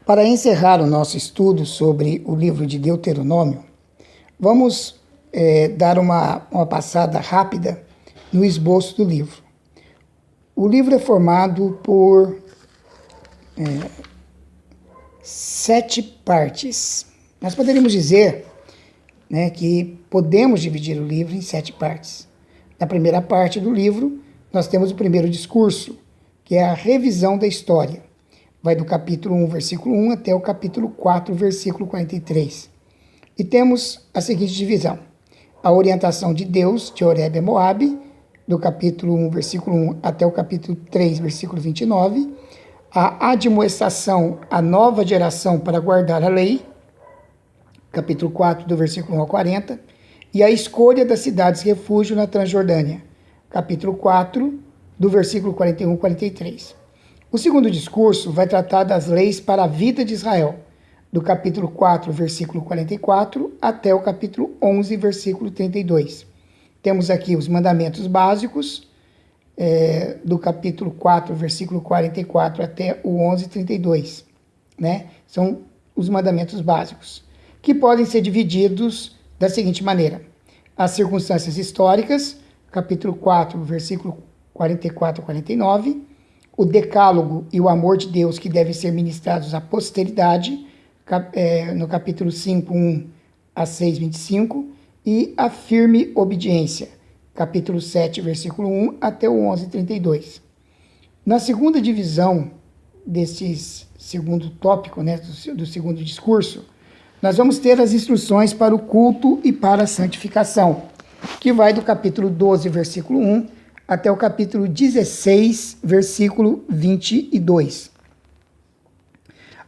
Para encerrar o nosso estudo sobre o livro de Deuteronômio, vamos dar uma passada rápida no esboço do livro. O livro é formado por 7 partes. Nós poderíamos dizer, que podemos dividir o livro em 7 partes. Na primeira parte do livro, nós temos o primeiro discurso, que é a revisão da história. Vai do capítulo 1, versículo 1, até o capítulo 4, versículo 43. E temos a seguinte divisão: a orientação de Deus de Horebe a Moabe, do capítulo 1, versículo 1, até o capítulo 3, versículo 29. A admoestação à nova geração para guardar a lei, capítulo 4, do versículo 1 ao 40. E a escolha das cidades refúgio na Transjordânia, capítulo 4, do versículo 41 ao 43. O segundo discurso vai tratar das leis para a vida de Israel, do capítulo 4, versículo 44, até o capítulo 11, versículo 32. Temos aqui os mandamentos básicos, do capítulo 4, versículo 44, até o 11, 32. São os mandamentos básicos, que podem ser divididos da seguinte maneira: as circunstâncias históricas, capítulo 4, versículo 44 a 49, o decálogo e o amor de Deus que devem ser ministrados à posteridade, no capítulo 5, 1 a 6, 25, e a firme obediência, capítulo 7, versículo 1 até o 11, 32. Na segunda divisão desse segundo tópico, do segundo discurso, nós vamos ter as instruções para o culto e para a santificação, que vai do capítulo 12, versículo 1, até o capítulo 16, versículo 22.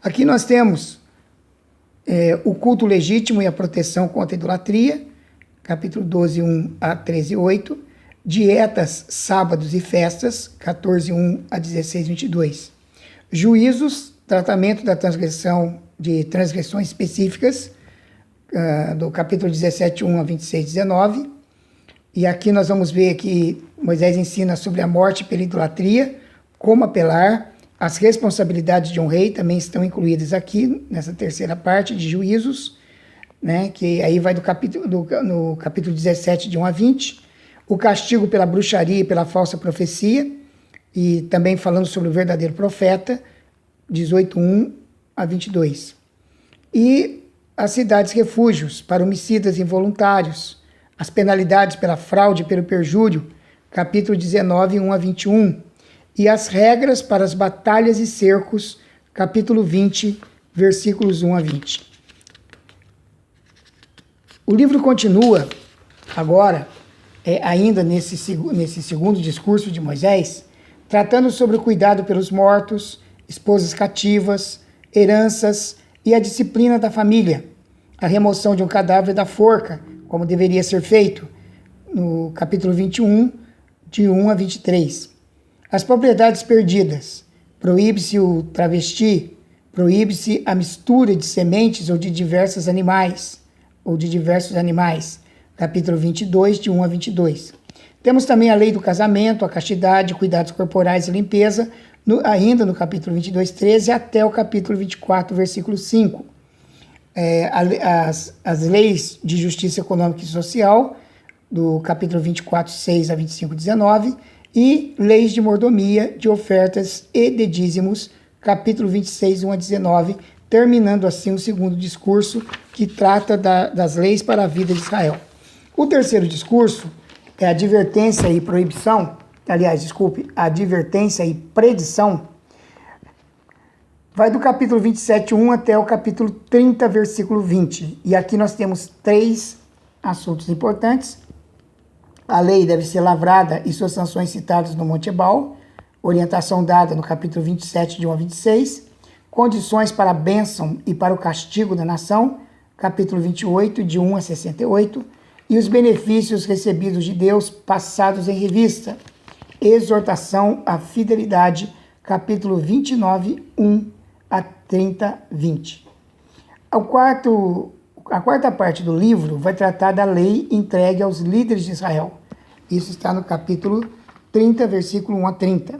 Aqui nós temos o culto legítimo e a proteção contra a idolatria, capítulo 12, 1 a 13, 8. Dietas, sábados e festas, 14, 1 a 16, 22. Juízos, tratamento da transgressão de transgressões específicas, do capítulo 17, 1 a 26, 19. E aqui nós vamos ver que Moisés ensina sobre a morte pela idolatria, como apelar, as responsabilidades de um rei também estão incluídas aqui, nessa terceira parte de juízos, que aí vai no capítulo 17, de 1 a 20, o castigo pela bruxaria e pela falsa profecia, e também falando sobre o verdadeiro profeta, 18, 1 a 22. E as cidades refúgios para homicidas involuntários, as penalidades pela fraude e pelo perjúrio, capítulo 19, 1 a 21, e as regras para as batalhas e cercos, capítulo 20, versículos 1 a 20. O livro continua agora, ainda nesse segundo discurso de Moisés, tratando sobre o cuidado pelos mortos, esposas cativas, heranças e a disciplina da família, a remoção de um cadáver da forca, como deveria ser feito, no capítulo 21, de 1 a 23. As propriedades perdidas, proíbe-se o travesti, proíbe-se a mistura de sementes ou de diversos animais, capítulo 22, de 1 a 22. Temos também a lei do casamento, a castidade, cuidados corporais e limpeza, ainda no capítulo 22, 13, até o capítulo 24, versículo 5. As leis de justiça econômica e social, do capítulo 24, 6 a 25, 19, e leis de mordomia, de ofertas e de dízimos, capítulo 26, 1 a 19, terminando assim o segundo discurso, que trata das leis para a vida de Israel. O terceiro discurso é a advertência e proibição, a advertência e predição, vai do capítulo 27, 1 até o capítulo 30, versículo 20. E aqui nós temos 3 assuntos importantes. A lei deve ser lavrada e suas sanções citadas no Monte Ebal, orientação dada no capítulo 27, de 1 a 26, condições para a bênção e para o castigo da nação, capítulo 28, de 1 a 68, e os benefícios recebidos de Deus passados em revista, exortação à fidelidade, capítulo 29, 1 a 30, 20. A quarta parte do livro vai tratar da lei entregue aos líderes de Israel. Isso está no capítulo 30, versículo 1 a 30.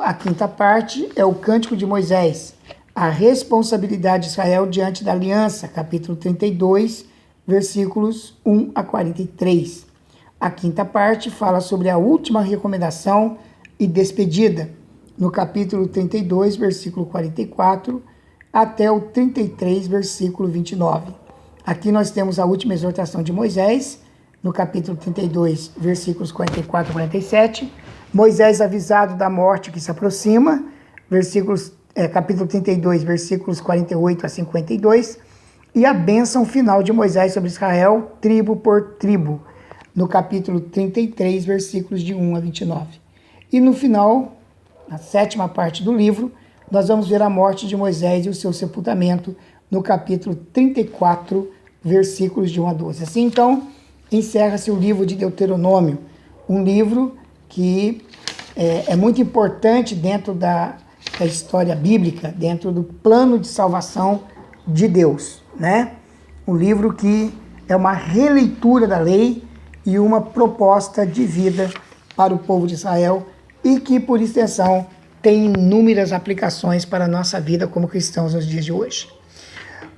A quinta parte é o Cântico de Moisés, a responsabilidade de Israel diante da aliança, capítulo 32, versículos 1 a 43. A quinta parte fala sobre a última recomendação e despedida, no capítulo 32, versículo 44, até o 33, versículo 29. Aqui nós temos a última exortação de Moisés, no capítulo 32, versículos 44 a 47. Moisés avisado da morte que se aproxima, capítulo 32, versículos 48 a 52. E a bênção final de Moisés sobre Israel, tribo por tribo, no capítulo 33, versículos de 1 a 29. E no final, na sétima parte do livro, nós vamos ver a morte de Moisés e o seu sepultamento, no capítulo 34, versículos de 1 a 12. Assim, então, encerra-se o livro de Deuteronômio, um livro que é muito importante dentro da história bíblica, dentro do plano de salvação de Deus, né? Um livro que é uma releitura da lei e uma proposta de vida para o povo de Israel e que, por extensão, tem inúmeras aplicações para a nossa vida como cristãos nos dias de hoje.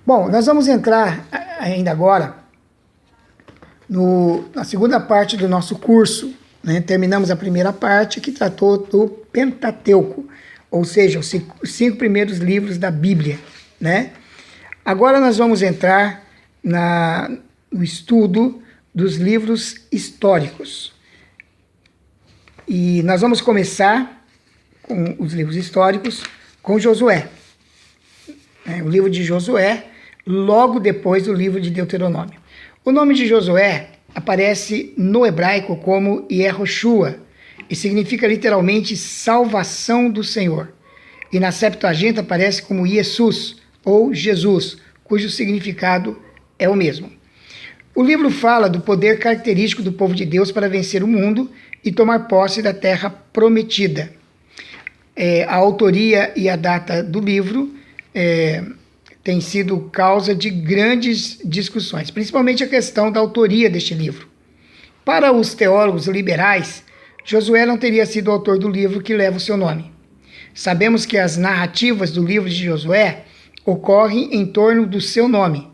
Bom, nós vamos entrar ainda agora na segunda parte do nosso curso, né? Terminamos a primeira parte que tratou do Pentateuco, ou seja, os 5 primeiros livros da Bíblia, né? Agora nós vamos entrar no estudo dos livros históricos. E nós vamos começar com os livros históricos com Josué. O livro de Josué, logo depois do livro de Deuteronômio. O nome de Josué aparece no hebraico como Yehoshua e significa literalmente salvação do Senhor. E na Septuaginta aparece como Jesus ou Jesus, cujo significado é o mesmo. O livro fala do poder característico do povo de Deus para vencer o mundo e tomar posse da terra prometida. A autoria e a data do livro tem sido causa de grandes discussões, principalmente a questão da autoria deste livro. Para os teólogos liberais, Josué não teria sido o autor do livro que leva o seu nome. Sabemos que as narrativas do livro de Josué ocorrem em torno do seu nome.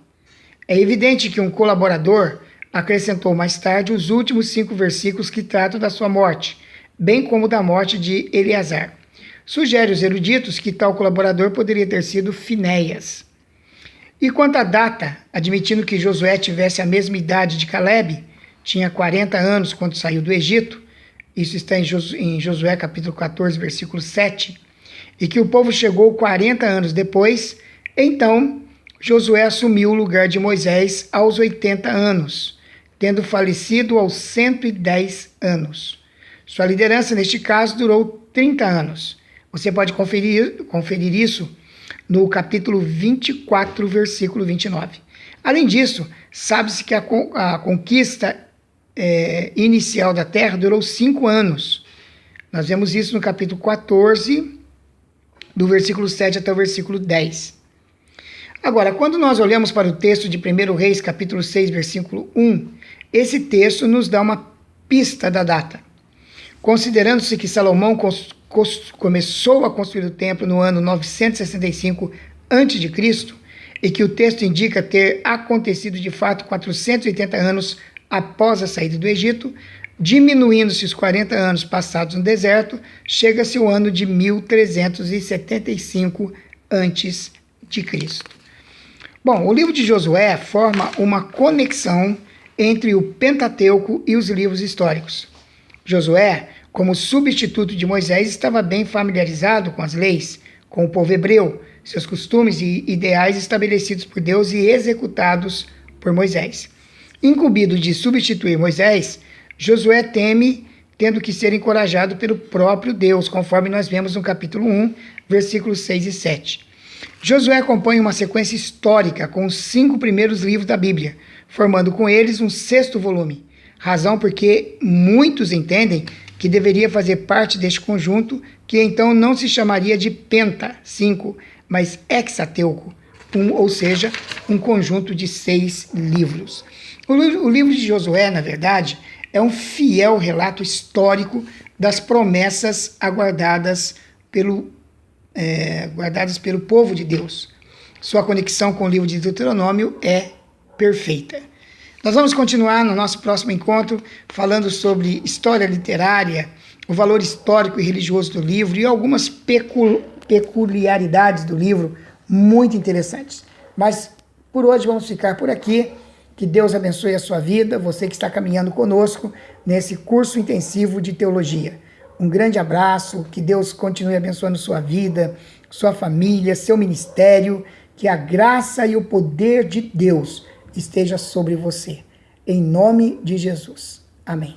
É evidente que um colaborador acrescentou mais tarde os últimos 5 versículos que tratam da sua morte, bem como da morte de Eleazar. Sugere os eruditos que tal colaborador poderia ter sido Finéias. E quanto à data, admitindo que Josué tivesse a mesma idade de Calebe, tinha 40 anos quando saiu do Egito, isso está em Josué capítulo 14, versículo 7, e que o povo chegou 40 anos depois, então Josué assumiu o lugar de Moisés aos 80 anos, tendo falecido aos 110 anos. Sua liderança, neste caso, durou 30 anos. Você pode conferir isso no capítulo 24, versículo 29. Além disso, sabe-se que a conquista inicial da terra durou 5 anos. Nós vemos isso no capítulo 14, do versículo 7 até o versículo 10. Agora, quando nós olhamos para o texto de 1 Reis, capítulo 6, versículo 1, esse texto nos dá uma pista da data. Considerando-se que Salomão começou a construir o templo no ano 965 a.C., e que o texto indica ter acontecido de fato 480 anos após a saída do Egito, diminuindo-se os 40 anos passados no deserto, chega-se ao ano de 1375 a.C. Bom, o livro de Josué forma uma conexão entre o Pentateuco e os livros históricos. Josué, como substituto de Moisés, estava bem familiarizado com as leis, com o povo hebreu, seus costumes e ideais estabelecidos por Deus e executados por Moisés. Incumbido de substituir Moisés, Josué teme tendo que ser encorajado pelo próprio Deus, conforme nós vemos no capítulo 1, versículos 6 e 7. Josué acompanha uma sequência histórica com os 5 primeiros livros da Bíblia, formando com eles um 6º volume, razão porque muitos entendem que deveria fazer parte deste conjunto, que então não se chamaria de Penta, 5, mas Hexateuco, ou seja, um conjunto de 6 livros. O livro de Josué, na verdade, é um fiel relato histórico das promessas aguardadas pelo guardadas pelo povo de Deus. Sua conexão com o livro de Deuteronômio é perfeita. Nós vamos continuar no nosso próximo encontro falando sobre história literária, o valor histórico e religioso do livro e algumas peculiaridades do livro muito interessantes. Mas por hoje vamos ficar por aqui. Que Deus abençoe a sua vida, você que está caminhando conosco nesse curso intensivo de teologia. Um grande abraço, que Deus continue abençoando sua vida, sua família, seu ministério, que a graça e o poder de Deus esteja sobre você. Em nome de Jesus. Amém.